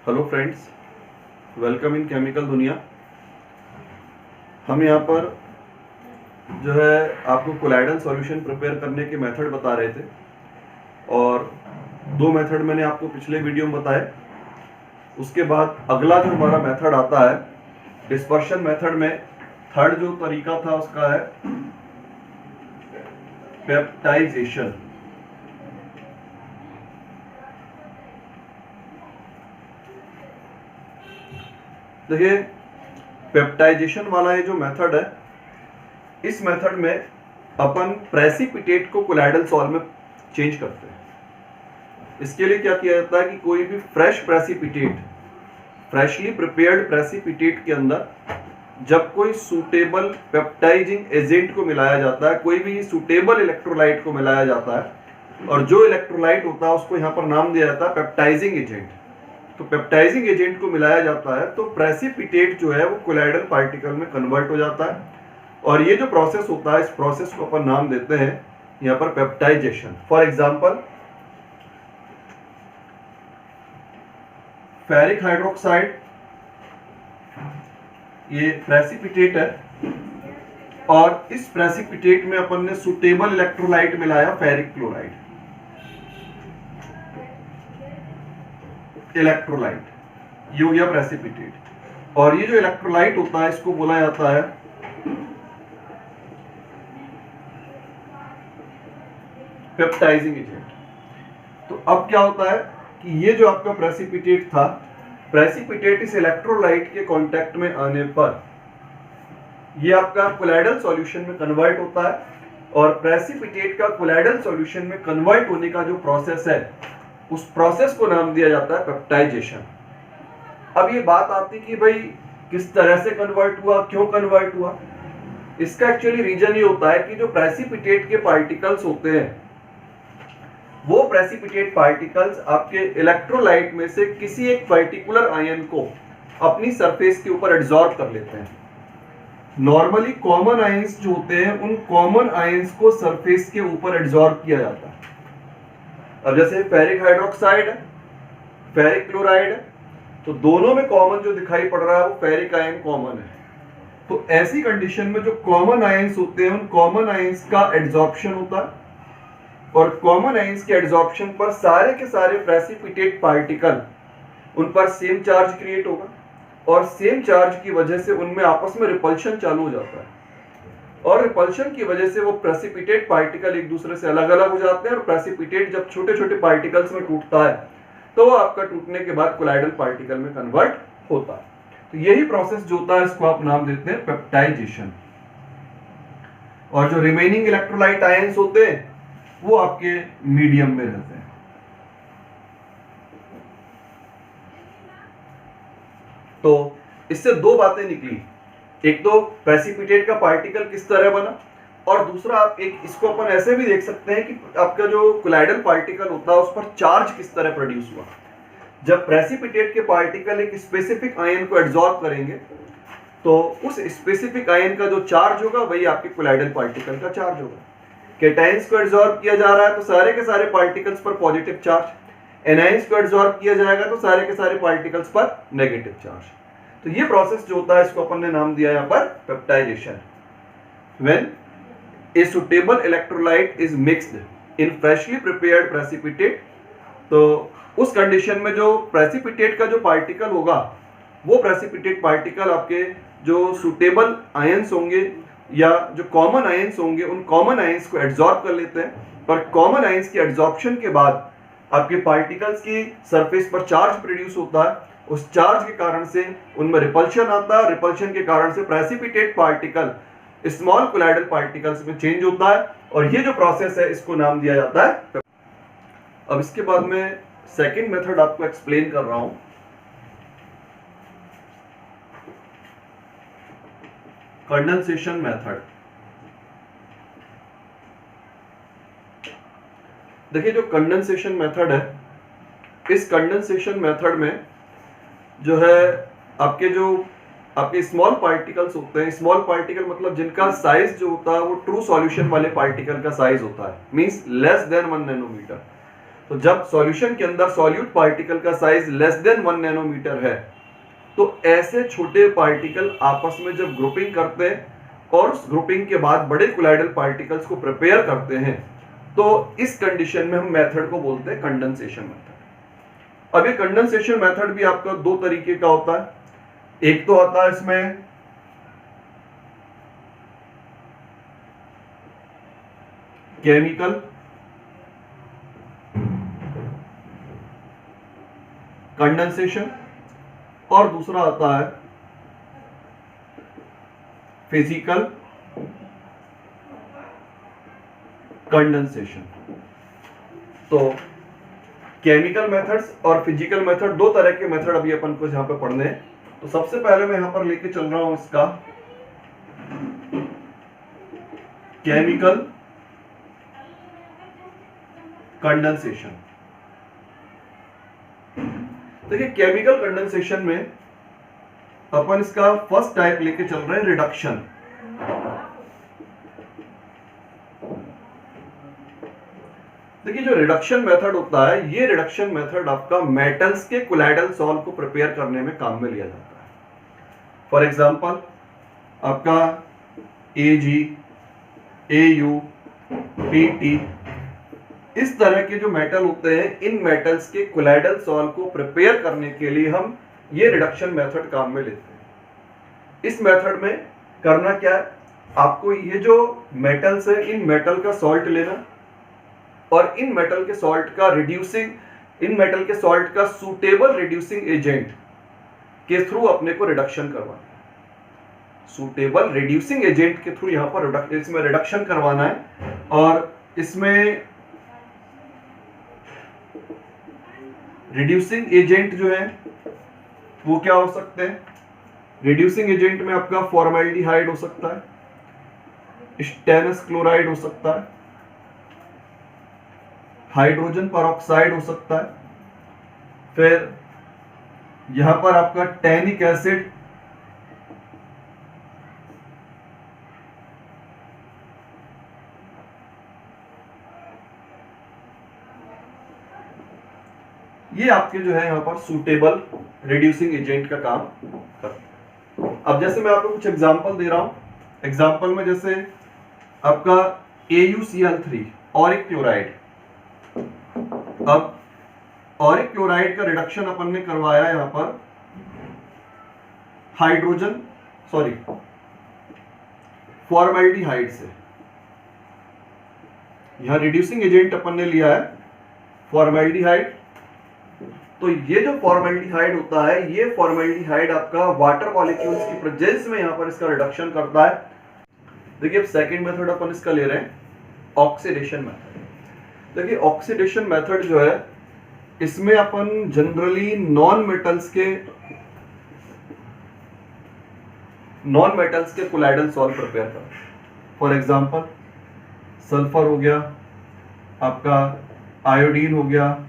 Hello friends, welcome in chemical दुनिया। हम यहाँ पर जो है आपको कोलाइडल सॉल्यूशन प्रिपेयर करने के मेथड बता रहे थे और दो मेथड मैंने आपको पिछले वीडियो में बताए। उसके बाद अगला जो हमारा मेथड आता है डिस्पर्शन मेथड में, थर्ड जो तरीका था उसका है पेप्टाइजेशन। देखिए, पेप्टाइजेशन वाला ये जो मेथड है, इस मेथड में अपन प्रेसिपिटेट को कोलाइडल सॉल्व में चेंज करते हैं। इसके लिए क्या किया जाता है कि कोई भी fresh precipitate, freshly prepared precipitate के अंदर जब कोई सूटेबल पेप्टाइजिंग एजेंट को मिलाया जाता है, कोई भी सूटेबल इलेक्ट्रोलाइट को मिलाया जाता है, और जो इलेक्ट्रोलाइट होता है उसको यहाँ पर नाम दिया जाता है पेप्टाइजिंग एजेंट। तो पेप्टाइजिंग एजेंट को मिलाया जाता है तो प्रेसिपिटेट जो है वो कोलाइडल पार्टिकल में कन्वर्ट हो जाता है, और ये जो प्रोसेस होता है इस प्रोसेस को अपन नाम देते हैं यहाँ पर peptization. For example, ferric hydroxide ये प्रेसिपिटेट है, और इस प्रेसिपिटेट में अपन ने सुटेबल इलेक्ट्रोलाइट मिलाया फेरिक क्लोराइड, इलेक्ट्रोलाइट, ये हो गया प्रेसिपिटेट। और ये जो इलेक्ट्रोलाइट होता है इसको बोला जाता है पेप्टाइजिंग एजेंट। तो अब क्या होता है कि ये जो आपका प्रेसिपिटेट था, प्रेसिपिटेट इस इलेक्ट्रोलाइट के कांटेक्ट में आने पर ये आपका कोलाइडल सॉल्यूशन में कन्वर्ट होता है, और प्रेसिपिटेट का कोलाइडल सॉल्यूशन में कन्वर्ट होने का जो प्रोसेस है उस प्रोसेस को नाम दिया जाता है पेप्टाइजेशन। अब ये बात आती कि भाई किस तरह से कन्वर्ट हुआ, क्यों कन्वर्ट हुआ। इसका एक्चुअली रीजन ये होता है कि जो प्रेसिपिटेट के पार्टिकल्स होते हैं वो प्रेसिपिटेट पार्टिकल्स आपके इलेक्ट्रोलाइट में से किसी एक पर्टिकुलर आयन को अपनी सरफेस के ऊपर एब्जॉर्ब कर लेते हैं। नॉर्मली कॉमन आयंस जो होते हैं उन कॉमन आयंस को सरफेस के ऊपर एब्जॉर्ब किया जाता है। अब जैसे फेरिक हाइड्रोक्साइड है, फेरिक क्लोराइड है, तो दोनों में कॉमन जो दिखाई पड़ रहा है वो फेरिक आयन कॉमन है। तो ऐसी कंडीशन में जो कॉमन आयंस होते हैं उन कॉमन आयंस का एड्सॉर्प्शन होता है, और कॉमन आयंस के एड्सॉर्प्शन पर सारे के सारे प्रेसिपिटेट पार्टिकल उन पर सेम चार्ज क्रिएट होगा, और सेम चार्ज की वजह से उनमें आपस में रिपल्शन चालू हो जाता है, और रिपल्शन की वजह से वो प्रेसिपिटेट पार्टिकल एक दूसरे से अलग अलग हो जाते हैं। और प्रेसिपिटेट जब छोटे छोटे पार्टिकल्स में टूटता है तो वो आपका टूटने के बाद कोलाइडल पार्टिकल में कन्वर्ट होता है। तो यही प्रोसेस जो होता है इसको आप नाम देते हैं पेप्टाइजेशन। और जो रिमेनिंग इलेक्ट्रोलाइट आयंस होते हैं वो आपके मीडियम में रहते हैं। तो इससे दो बातें निकली, एक तो प्रेसिपिटेट का पार्टिकल किस तरह बना, और दूसरा आप एक इसको अपन ऐसे भी देख सकते हैं कि आपका जो कोलाइडल पार्टिकल होता है उस पर चार्ज किस तरह प्रोड्यूस हुआ। जब प्रेसिपिटेट के पार्टिकल एक स्पेसिफिक आयन को एब्जॉर्ब करेंगे तो उस स्पेसिफिक आयन का जो चार्ज होगा वही आपके कोलाइडल पार्टिकल का चार्ज होगा। कैटायंस को एब्जॉर्ब किया जा रहा है तो सारे के सारे पार्टिकल्स पर पॉजिटिव चार्ज, एनायंस को एब्जॉर्ब किया जाएगा तो सारे के सारे पार्टिकल्स पर नेगेटिव चार्ज। तो ये प्रोसेस जो होता है इसको अपन ने नाम दिया यहाँ पर peptization. When a suitable electrolyte is mixed in freshly prepared precipitate, तो उस कंडीशन में जो प्रेसिपिटेट का जो पार्टिकल होगा वो प्रेसिपिटेट पार्टिकल आपके जो सुटेबल आयंस होंगे या जो कॉमन आयंस होंगे उन कॉमन आयंस को एब्जॉर्ब कर लेते हैं, पर कॉमन आयंस की एब्जॉर्प्शन के बाद आपके पार्टिकल्स की सरफेस पर चार्ज प्रोड्यूस होता है। उस चार्ज के कारण से उनमें रिपल्शन आता है, रिपल्शन के कारण से precipitate particle small colloidal particles में चेंज होता है, और ये जो प्रोसेस है इसको नाम दिया जाता है। अब इसके बाद में सेकंड मेथड आपको एक्सप्लेन कर रहा हूं, कंडेंसेशन मेथड। देखिए, जो कंडेंसेशन मेथड है, इस कंडेंसेशन मेथड में जो है आपके स्मॉल पार्टिकल्स होते हैं। स्मॉल पार्टिकल मतलब जिनका साइज जो होता है वो ट्रू सॉल्यूशन वाले पार्टिकल का साइज होता है, मींस लेस देन 1 नैनोमीटर। तो जब सॉल्यूशन के अंदर सॉल्यूट पार्टिकल का साइज लेस देन 1 नैनोमीटर है, तो ऐसे छोटे पार्टिकल आपस में जब ग्रुपिंग करते हैं और उस ग्रुपिंग के बाद बड़े कोलाइडल पार्टिकल्स को प्रिपेयर करते हैं, तो इस कंडीशन में हम मेथड को बोलते हैं कंडेंसेशन मेथड। अब ये कंडेंसेशन मेथड भी आपका दो तरीके का होता है। एक तो आता है इसमें केमिकल कंडेंसेशन और दूसरा आता है फिजिकल कंडेंसेशन। तो केमिकल मेथड्स और फिजिकल मेथड, दो तरह के मेथड अभी अपन को यहां पे पढ़ने हैं। तो सबसे पहले मैं यहां पर लेके चल रहा हूं इसका केमिकल कंडेंसेशन। देखिए केमिकल कंडेंसेशन में अपन इसका फर्स्ट टाइप लेके चल रहे हैं रिडक्शन। देखिए जो रिडक्शन मेथड होता है, ये रिडक्शन मेथड आपका मेटल्स के कोलाइडल सॉल्व को प्रिपेयर करने में काम में लिया जाता है। फॉर एग्जांपल आपका Ag, Au, Pt, इस तरह के जो मेटल होते हैं, इन मेटल्स के कोलाइडल सॉल्व को प्रिपेयर करने के लिए हम ये रिडक्शन मेथड काम में लेते हैं। इस मेथड में करना क्या है, आपको ये जो मेटल्स है, इन मेटल का सॉल्ट लेना और इन मेटल के सॉल्ट का सूटेबल रिड्यूसिंग एजेंट के थ्रू अपने को रिडक्शन करवाना है। सूटेबल रिड्यूसिंग एजेंट के थ्रू यहां पर इसमें रिडक्शन करवाना है। और इसमें रिड्यूसिंग एजेंट जो है वो क्या हो सकते हैं? रिड्यूसिंग एजेंट में आपका फॉर्मेल्डिहाइड हो सकता है, स्टेनस क्लोराइड हो सकता है, हाइड्रोजन परऑक्साइड हो सकता है, फिर यहां पर आपका टैनिक एसिड, ये आपके जो है यहां पर सूटेबल रिड्यूसिंग एजेंट का काम करते हैं। अब जैसे मैं आपको कुछ एग्जांपल दे रहा हूं, एग्जांपल में जैसे आपका AuCl3 ऑरिक क्लोराइड। अब ऑरिक क्लोराइड का रिडक्शन अपन ने करवाया यहां पर फॉर्मेल्डिहाइड से। यहां रिड्यूसिंग एजेंट अपन ने लिया है फॉर्मेल्डिहाइड। तो ये जो फॉर्मेल्डिहाइड होता है, ये फॉर्मेल्डिहाइड आपका वाटर मॉलिक्यूल्स की प्रेजेंस में यहां पर इसका रिडक्शन करता है। देखिए अब सेकंड मेथड अपन इसका ले रहे हैं ऑक्सीडेशन मेथड। देखिए ऑक्सीडेशन मेथड जो है, इसमें अपन जनरली नॉन मेटल्स के कोलाइडल सॉल्व प्रिपेयर करते हैं। फॉर एग्जांपल सल्फर हो गया, आपका आयोडीन हो गया,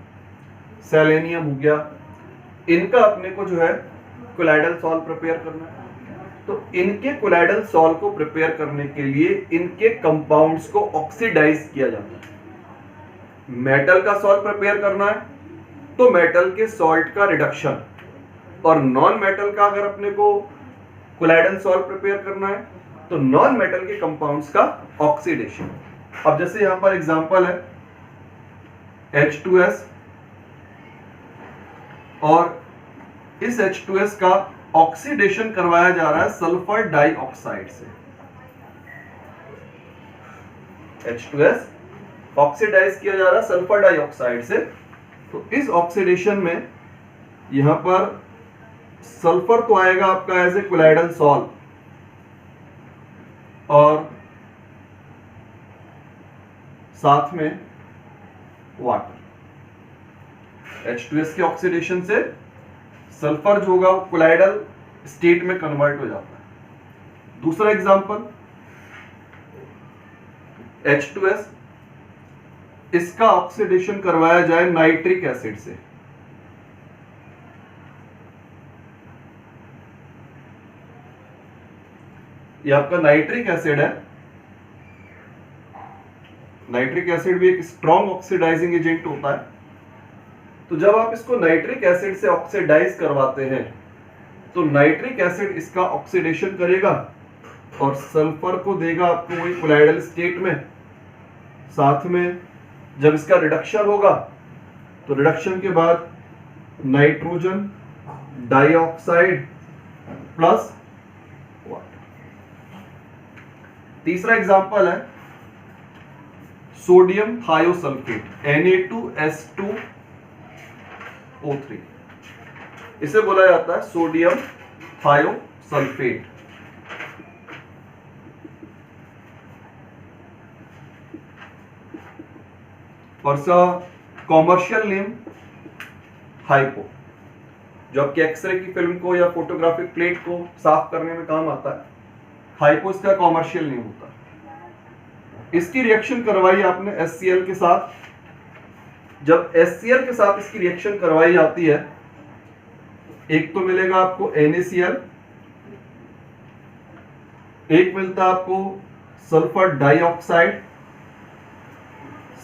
सेलेनियम हो गया, इनका अपने को जो है कोलाइडल सॉल्व प्रिपेयर करना है। तो इनके कोलाइडल सॉल्व को प्रिपेयर करने के लिए इनके कंपाउंड्स को ऑक्सीडाइज किया जाता है। मेटल का सॉल्व प्रिपेयर करना है तो मेटल के सॉल्ट का रिडक्शन, और नॉन मेटल का अगर अपने को कोलाइडल सॉल्व प्रिपेयर करना है तो नॉन मेटल के कंपाउंड्स का ऑक्सीडेशन। अब जैसे यहां पर एग्जांपल है H2S, और इस H2S का ऑक्सीडेशन करवाया जा रहा है सल्फर डाइऑक्साइड से। H2S ऑक्सीडाइज किया जा रहा है सल्फर डाइऑक्साइड से। तो इस ऑक्सीडेशन में यहां पर सल्फर तो आएगा आपका एज ए कोलाइडल सॉल्व, और साथ में वाटर। H2S के ऑक्सीडेशन से सल्फर जो होगा वो कोलाइडल स्टेट में कन्वर्ट हो जाता है। दूसरा एग्जांपल H2S, इसका ऑक्सीडेशन करवाया जाए नाइट्रिक एसिड से। ये आपका नाइट्रिक एसिड है। नाइट्रिक एसिड भी एक स्ट्रॉन्ग ऑक्सीडाइजिंग एजेंट होता है। तो जब आप इसको नाइट्रिक एसिड से ऑक्सीडाइज करवाते हैं तो नाइट्रिक एसिड इसका ऑक्सीडेशन करेगा और सल्फर को देगा आपको वही कोलाइडल स्टेट में। साथ में जब इसका रिडक्शन होगा तो रिडक्शन के बाद नाइट्रोजन डाइऑक्साइड प्लस वाटर। तीसरा एग्जांपल है सोडियम थायोसल्फेट Na2S2O3। इसे बोला जाता है सोडियम थायोसल्फेट। और इसका कॉमर्शियल नेम हाइपो, जो आपके एक्सरे की फिल्म को या फोटोग्राफिक प्लेट को साफ करने में काम आता है। हाइपो इसका कॉमर्शियल नेम होता है। इसकी रिएक्शन करवाई आपने HCl के साथ। जब HCl के साथ इसकी रिएक्शन करवाई जाती है, एक तो मिलेगा आपको NaCl, एक मिलता है आपको सल्फर डाइऑक्साइड।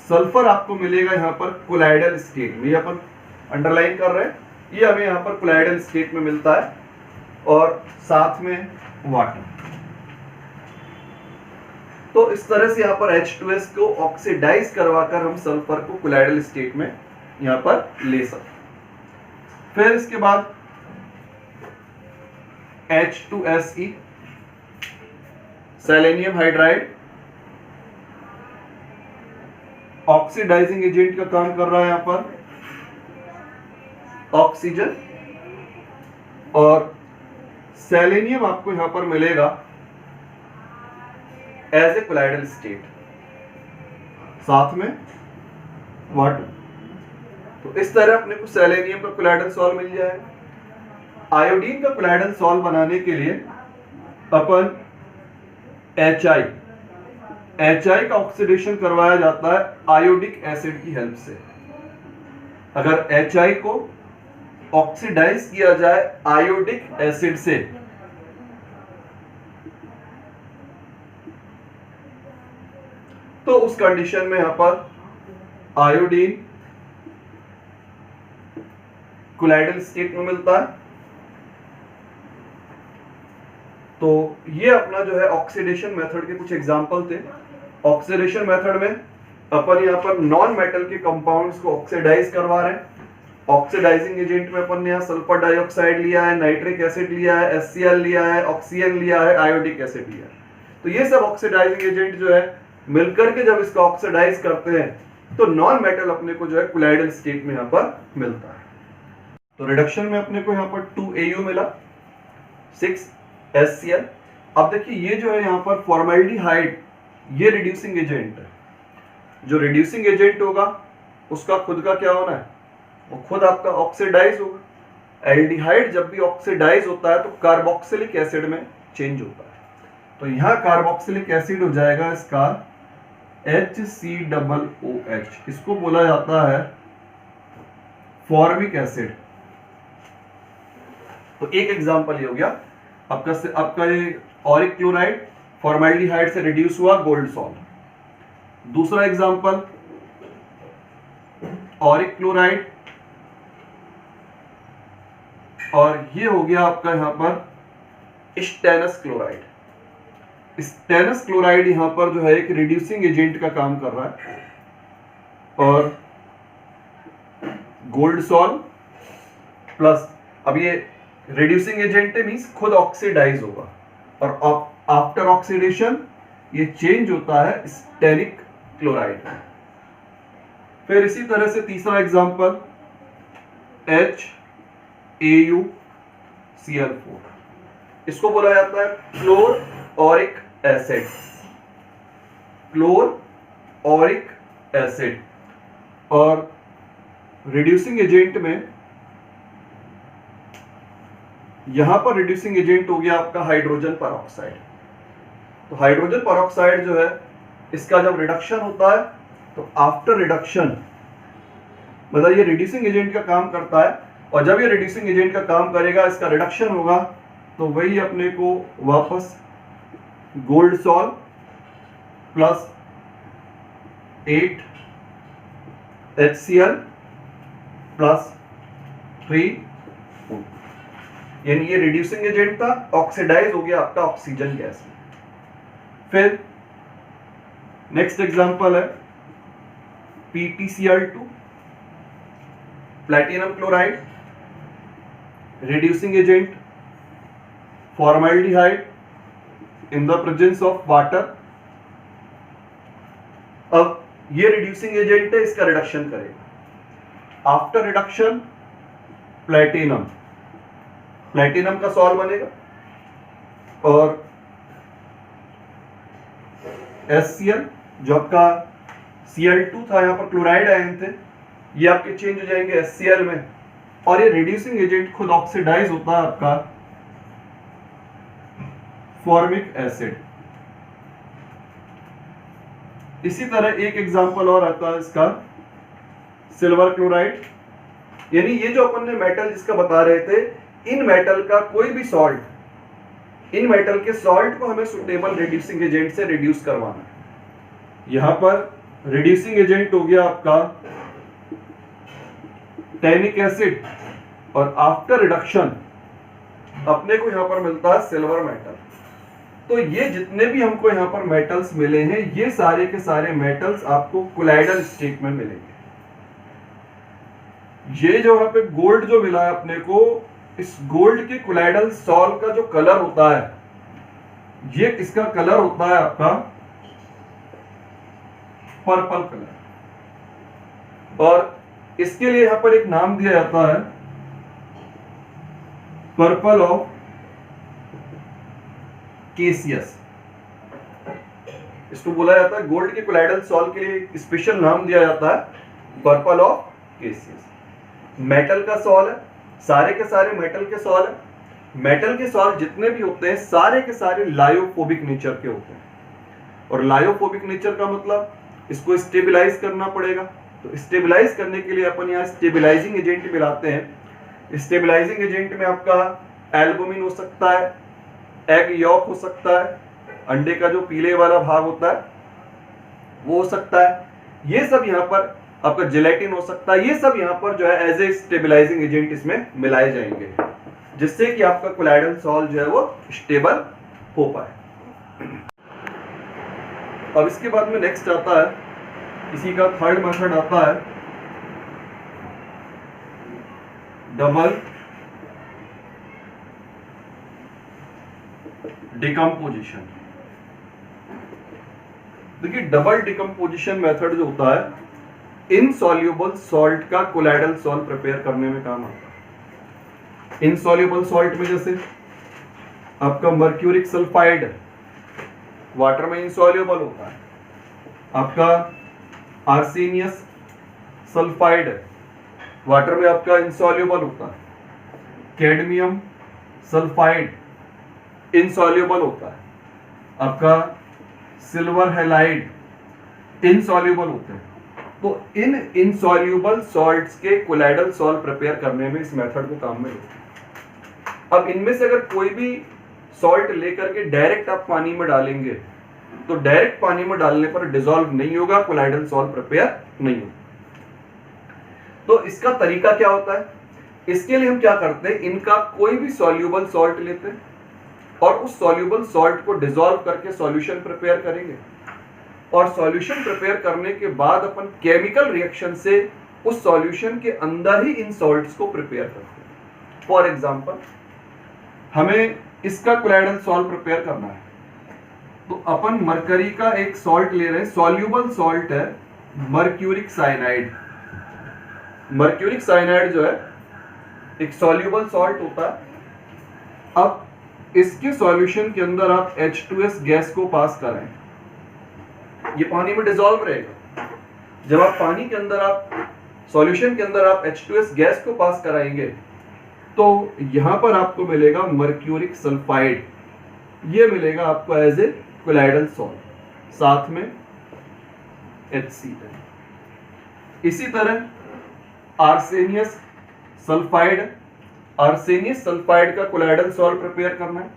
सल्फर आपको मिलेगा यहां पर कोलाइडल स्टेट में, ये अपन अंडरलाइन कर रहे हैं, ये हमें यहां पर कोलाइडल स्टेट में मिलता है। और साथ में वाटर। तो इस तरह से यहां पर H2S को ऑक्सीडाइज करवाकर हम सल्फर को कोलाइडल स्टेट में यहां पर ले सकते हैं। फिर इसके बाद H2SE selenium hydride oxidising agent का काम कर रहा है यहां पर ऑक्सीजन। और सेलेनियम आपको यहां पर मिलेगा एज ए कोलाइडल स्टेट, साथ में वाटर। तो इस तरह अपने को सेलेनियम का कोलाइडल सॉल्व मिल जाएगा। आयोडीन का कोलाइडल सॉल्व बनाने के लिए अपन HI का ऑक्सीडेशन करवाया जाता है आयोडिक एसिड की हेल्प से। अगर HI को ऑक्सीडाइज किया जाए आयोडिक एसिड से तो उस कंडीशन में यहां पर आयोडीन कोलाइडल स्टेट में मिलता है। तो ये अपना जो है ऑक्सीडेशन मेथड के कुछ एग्जांपल थे। ऑक्सीडेशन मेथड में अपन यहां पर नॉन मेटल के कंपाउंड्स को ऑक्सीडाइज करवा रहे हैं। ऑक्सीडाइजिंग एजेंट में अपन ने यहां सल्फर डाइऑक्साइड लिया है, नाइट्रिक एसिड लिया है, HCl लिया है, ऑक्सीजन लिया है, आयोडिक एसिड लिया है। तो ये सब ऑक्सीडाइजिंग एजेंट जो है मिलकर के जब इसको ऑक्सीडाइज करते हैं तो नॉन मेटल अपने को जो है कोलाइडल स्टेट में यहां पर मिलता है। तो रिडक्शन में अपने को यहां पर 2Au मिला, 6HCl। अब देखिए ये जो है यहां पर फॉर्मल्डिहाइड, ये रिड्यूसिंग एजेंट है। जो रिड्यूसिंग एजेंट होगा उसका खुद का क्या होना है, वो खुद आपका ऑक्सीडाइज होगा। एल्डिहाइड जब भी ऑक्सीडाइज होता है तो कार्बोक्सिलिक एसिड में चेंज होता है। तो यहां कार्बोक्सिलिक एसिड हो जाएगा इसका HCOOH। इसको बोला जाता है फॉर्मिक एसिड। तो एक एग्जांपल ये हो गया आपका ये ऑरिक क्लोराइड फॉर्मल्डिहाइड से रिड्यूस हुआ गोल्ड सॉल्ट। दूसरा एग्जांपल ऑरिक क्लोराइड, और ये हो गया आपका यहां पर स्टेनस क्लोराइड। स्टेनस क्लोराइड यहां पर जो है एक रिड्यूसिंग एजेंट का काम कर रहा है। और गोल्ड सॉल्ट प्लस, अब ये रिड्यूसिंग एजेंट मींस खुद ऑक्सीडाइज होगा और आफ्टर ऑक्सीडेशन ये चेंज होता है स्टेनिक क्लोराइड। फिर इसी तरह से तीसरा एग्जांपल HAuCl4। इसको बोला जाता है क्लोर ऑरिक एसिड। क्लोर ऑरिक एसिड। और रिड्यूसिंग एजेंट में यहां पर रिड्यूसिंग एजेंट हो गया आपका हाइड्रोजन परऑक्साइड। तो हाइड्रोजन परऑक्साइड जो है इसका जब रिडक्शन होता है तो आफ्टर रिडक्शन, मतलब ये रिड्यूसिंग एजेंट का काम करता है, और जब ये रिड्यूसिंग एजेंट का काम करेगा इसका रिडक्शन होगा तो वही अपने को वापस गोल्ड सॉल्ट प्लस 8HCl +3, यानी ये रिड्यूसिंग एजेंट था, ऑक्सीडाइज हो गया आपका ऑक्सीजन गैस में। फिर नेक्स्ट एग्जांपल है PtCl2, platinum chloride, reducing agent formaldehyde in the presence of water. अब ये रिड्यूसिंग एजेंट है, इसका रिडक्शन करेगा। आफ्टर रिडक्शन प्लेटिनम का सॉल्व बनेगा और HCl जो आपका Cl2 था, यहां पर क्लोराइड आयन थे, ये आपके चेंज हो जाएंगे HCl में, और ये रिड्यूसिंग एजेंट खुद ऑक्सीडाइज होता है आपका फॉर्मिक एसिड। इसी तरह एक एग्जांपल और आता है इसका सिल्वर क्लोराइड, यानी ये जो अपन ने मेटल जिसका बता रहे थे, इन मेटल का कोई भी सॉल्ट, इन मेटल के सॉल्ट को हमें सुटेबल रिड्यूसिंग एजेंट से रिड्यूस करवाना है। यहां पर रिड्यूसिंग एजेंट हो गया आपका टैनिक एसिड, और आफ्टर रिडक्शन अपने को यहां पर मिलता है सिल्वर मेटल। तो ये जितने भी हमको यहां पर मेटल्स मिले हैं, ये सारे के सारे मेटल्स आपको कोलाइडल स्टेट में मिलेंगे। ये जो यहाँ पे गोल्ड जो मिला है अपने को, इस गोल्ड के कोलाइडल सॉल्ट का जो कलर होता है, ये इसका कलर होता है आपका पर्पल कलर, और इसके लिए यहां पर एक नाम दिया जाता है पर्पल ऑफ केसियस। इसको बोला जाता है गोल्ड के कोलाइडल सॉल्ट के लिए एक स्पेशल नाम दिया जाता है पर्पल ऑफ केसियस। मेटल का सॉल्ट है, सारे के सारे मेटल के सॉल्ट है। मेटल के सॉल्ट जितने भी होते हैं सारे के सारे लायोफोबिक नेचर के होते हैं, और लायोफोबिक नेचर का मतलब इसको स्टेबलाइज करना पड़ेगा। तो स्टेबलाइज करने के लिए अपन यहाँ स्टेबलाइजिंग एजेंट मिलाते हैं। स्टेबलाइजिंग एजेंट में आपका एल्बुमिन हो सकता है, एग यॉक हो सकता है, अंडे का जो पीले वाला भाग होता है वो हो सकता है, ये सब यहाँ पर आपका जेलेटिन हो सकता है। ये सब यहाँ पर जो है एज ए स्टेबलाइजिंग एजेंट इसमें मिलाए जाएंगे, जिससे कि आपका कोलाइडल सॉल्ट जो है वो स्टेबल हो पाए। अब इसके बाद में नेक्स्ट आता है, इसी का थर्ड मेथड आता है डबल डिकम्पोजिशन। देखिए डबल डिकम्पोजिशन मेथड जो होता है, इनसॉल्युबल सॉल्ट का कोलाइडल सॉल्ट प्रिपेयर करने में काम आता है। इनसॉल्युबल सॉल्ट में जैसे आपका मर्क्यूरिक सल्फाइड वाटर में इनसॉल्युबल होता है, आपका आर्सेनियस सल्फाइड वाटर में आपका इनसॉल्युबल होता है, कैडमियम सल्फाइड इनसॉल्युबल होता है, आपका सिल्वर हैलाइड इनसॉल्युबल होते हैं। तो इन इनसॉल्युबल सॉल्ट्स के कोलाइडल सॉल्ट प्रिपेयर करने में इस मेथड को काम में लेते हैं। अब इनमें से अगर कोई भी सॉल्ट लेकर के डायरेक्ट आप पानी में डालेंगे, तो डायरेक्ट पानी में डालने पर डिसॉल्व नहीं होगा, कोलाइडल सॉल्ट प्रिपेयर नहीं होगा। तो इसका तरीका क्या होता है, इसके लिए हम क्या करते हैं, इनका कोई भी सॉल्युबल सॉल्ट लेते हैं और उस सॉल्युबल सॉल्ट को डिसॉल्व करके सॉल्यूशन प्रिपेयर करेंगे, और सॉल्यूशन प्रिपेयर करने के बाद अपन केमिकल रिएक्शन से उस सॉल्यूशन के अंदर ही इन सॉल्ट्स को प्रिपेयर करते हैं। फॉर एग्जांपल हमें इसका कोलाइडल सॉल्ट प्रिपेयर करना है, तो अपन मरकरी का एक सॉल्ट ले रहे हैं, सॉल्युबल सॉल्ट है मर्क्यूरिक साइनाइड। मर्क्यूरिक साइनाइड जो है एक सॉल्युबल सॉल्ट होता है। अब इसके सॉल्यूशन के अंदर आप H2S गैस को पास करें, ये पानी में डिसॉल्व रहेगा। जब आप पानी के अंदर आप सॉल्यूशन के अंदर आप H2S गैस को पास कराएंगे, तो यहां पर आपको मिलेगा मर्क्यूरिक सल्फाइड, ये मिलेगा आपको एज ए कोलाइडल सॉल्ट, साथ में HCl। इसी तरह आर्सेनियस सल्फाइड, आर्सेनियस सल्फाइड का कोलाइडल सॉल्ट प्रिपेयर करना है,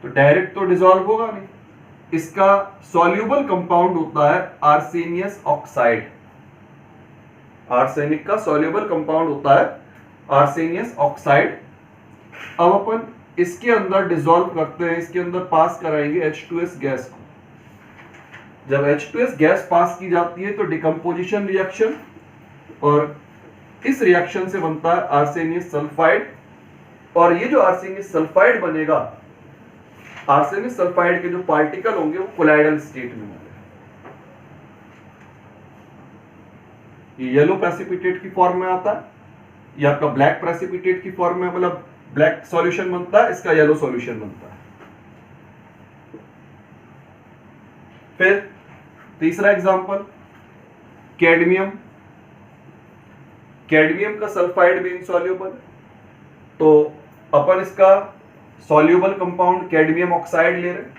तो डायरेक्ट तो डिसॉल्व होगा नहीं, इसका सॉल्युबल कंपाउंड होता है आर्सेनियस ऑक्साइड। आर्सेनिक का सॉल्युबल कंपाउंड होता है आर्सेनियस ऑक्साइड। अब अपन इसके अंदर डिसॉल्व करते हैं, इसके अंदर पास कराएंगे H2S गैस को। जब H2S गैस पास की जाती है तो डिकम्पोजिशन रिएक्शन, और इस रिएक्शन से बनता है आर्सेनियस सल्फाइड। और ये जो आर्सेनियस सल्फाइड बनेगा, आर्सेनियस सल्फाइड के जो पार्टिकल होंगे वो कोलाइडल स्टेट में होंगे। ये येलो प्रेसिपिटेट की फॉर्म में आता है, ये आपका ब्लैक प्रेसिपिटेट की फॉर्म में, मतलब ब्लैक सॉल्यूशन बनता है, इसका येलो सॉल्यूशन बनता है। फिर तीसरा एग्जांपल कैडमियम। कैडमियम का सल्फाइड भी इनसॉल्युबल, तो अपन इसका सॉल्युबल कंपाउंड कैडमियम ऑक्साइड ले रहे हैं,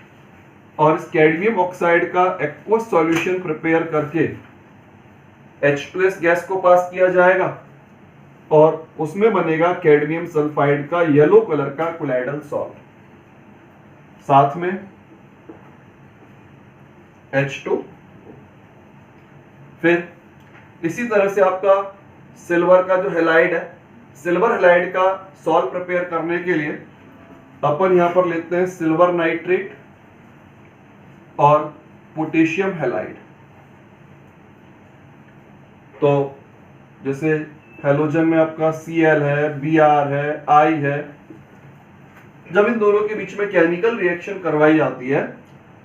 और इस कैडमियम ऑक्साइड का एक्वस सॉल्यूशन प्रिपेयर करके H2S गैस को पास किया जाएगा, और उसमें बनेगा कैडमियम सल्फाइड का येलो कलर का कोलाइडल सॉल्ट, साथ में H2। फिर इसी तरह से आपका सिल्वर का जो हैलाइड है, सिल्वर हैलाइड का सॉल्ट प्रिपेयर करने के लिए अपन यहां पर लेते हैं सिल्वर नाइट्रेट और पोटेशियम हैलाइड। तो जैसे हैलोजन में आपका Cl है, Br है, I है, जब इन दोनों के बीच में केमिकल रिएक्शन करवाई जाती है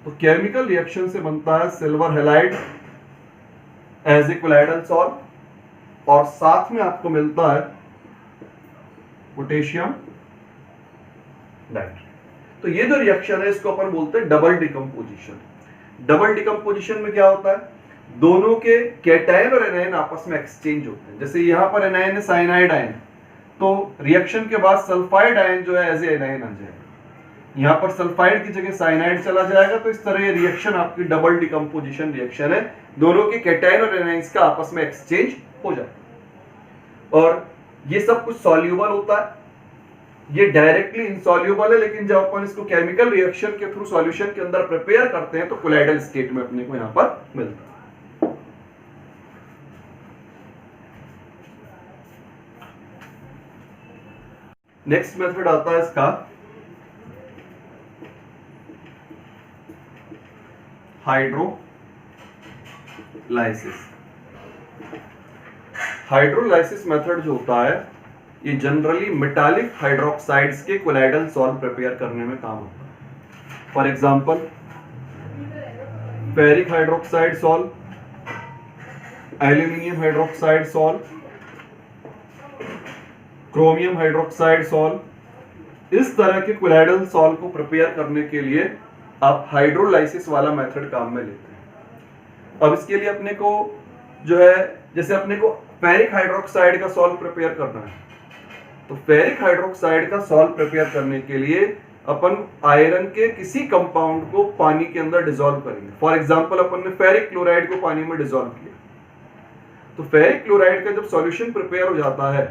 तो केमिकल रिएक्शन से बनता है silver halide as a colloidal salt, और साथ में आपको मिलता है पोटेशियम नाइट्रेट। तो ये जो रिएक्शन है इसको अपन बोलते हैं डबल डिकम्पोजिशन। डबल डिकम्पोजिशन में क्या होता है, दोनों के कैटायन और एनायन आपस में एक्सचेंज होते हैं। जैसे यहाँ पर एनायन है साइनाइड आयन, तो रिएक्शन के बाद सल्फाइड आयन जो है एज ए एनायन आ जाएगा, यहाँ पर सल्फाइड की जगह साइनाइड चला जाएगा। तो इस तरह ये रिएक्शन आपकी डबल डिकम्पोजिशन रिएक्शन है, दोनों के कैटायन और एनायंस का आपस में एक्सचेंज हो जाता है। और ये सब कुछ सॉल्युबल होता है, ये डायरेक्टली इनसॉल्युबल है, लेकिन जब अपन इसको केमिकल रिएक्शन के थ्रू सॉल्यूशन के अंदर प्रिपेयर करते हैं तो कोलाइडल स्टेट में अपने को यहाँ पर मिलता है। नेक्स्ट मेथड आता है इसका हाइड्रोलाइसिस। हाइड्रोलाइसिस मेथड जो होता है ये जनरली मेटालिक हाइड्रोक्साइड्स के कोलाइडल सॉल्ट प्रिपेयर करने में काम होता है। For example ferric hydroxide salt, aluminium hydroxide salt, chromium hydroxide salt, इस तरह के कोलाइडल सॉल्ट को प्रिपेयर करने के लिए आप हाइड्रोलाइसिस वाला मेथड काम में लेते हैं। अब इसके लिए अपने को जो है, जैसे अपने को फेरिक हाइड्रोक्साइड का सॉल्ट प्रिपेयर करना है, तो फेरिक हाइड्रोक्साइड का सॉल्ट प्रिपेयर करने के लिए अपन आयरन के किसी कंपाउंड को पानी के अंदर डिसॉल्व करेंगे। फॉर एग्जांपल अपन ने फेरिक क्लोराइड को पानी में डिसॉल्व किया, तो फेरिक क्लोराइड का जब सॉल्यूशन प्रिपेयर हो जाता है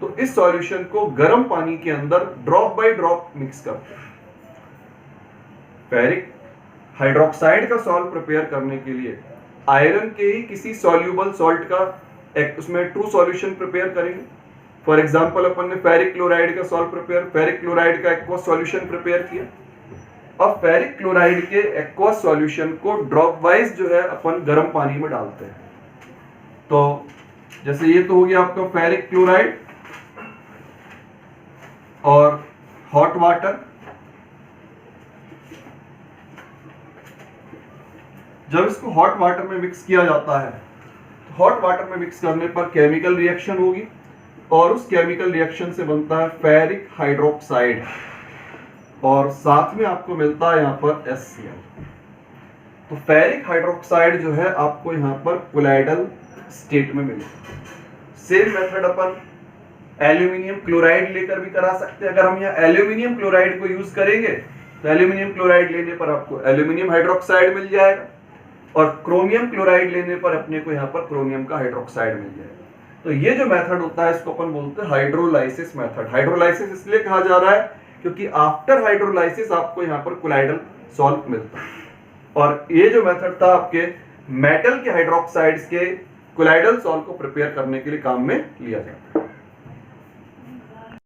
तो इस सॉल्यूशन को गर्म पानी के अंदर ड्रॉप बाय ड्रॉप मिक्स करते हैं। फेरिक हाइड्रोक्साइड का सॉल्ट प्रिपेयर करने के लिए आयरन के ही किसी सॉल्युबल सॉल्ट का एक उसमें ट्रू सॉल्यूशन प्रिपेयर करेंगे। फॉर एग्जांपल अपन ने फेरिक क्लोराइड का सॉल्ट प्रिपेयर, फेरिक क्लोराइड का एक्वस सॉल्यूशन प्रिपेयर किया। अब फेरिक क्लोराइड के एक्वस सॉल्यूशन को ड्रॉप वाइज जो है अपन गर्म पानी में डालते हैं। तो जैसे ये तो हो गया आपका फेरिक क्लोराइड, और हॉट वाटर। जब इसको हॉट वाटर में मिक्स किया जाता है तो हॉट वाटर में मिक्स करने पर केमिकल रिएक्शन होगी, और उस केमिकल रिएक्शन से बनता है फेरिक हाइड्रोक्साइड, और साथ में आपको मिलता है यहाँ पर HCl। तो फेरिक हाइड्रोक्साइड जो है आपको यहाँ पर कोलाइडल स्टेट में मिलेगा। सेम मेथड अपन एल्यूमिनियम क्लोराइड लेकर भी करा सकते हैं। अगर हम यहाँ एल्यूमिनियम क्लोराइड को यूज करेंगे तो एल्यूमिनियम क्लोराइड लेने पर आपको एल्यूमिनियम हाइड्रोक्साइड मिल जाएगा, और क्रोमियम क्लोराइड लेने पर अपने को यहाँ पर क्रोमियम का हाइड्रोक्साइड मिल जाएगा। तो ये जो मेथड होता है इसको अपन बोलते हैं हाइड्रोलाइसिस मेथड। हाइड्रोलाइसिस इसलिए कहा जा रहा है क्योंकि आफ्टर हाइड्रोलाइसिस आपको यहाँ पर कोलाइडल सॉल्ट मिलता है। और ये जो मेथड था आपके मेटल के हाइड्रोक्साइड्स के कोलाइडल सॉल्ट को प्रिपेयर करने के लिए काम में लिया जाता है।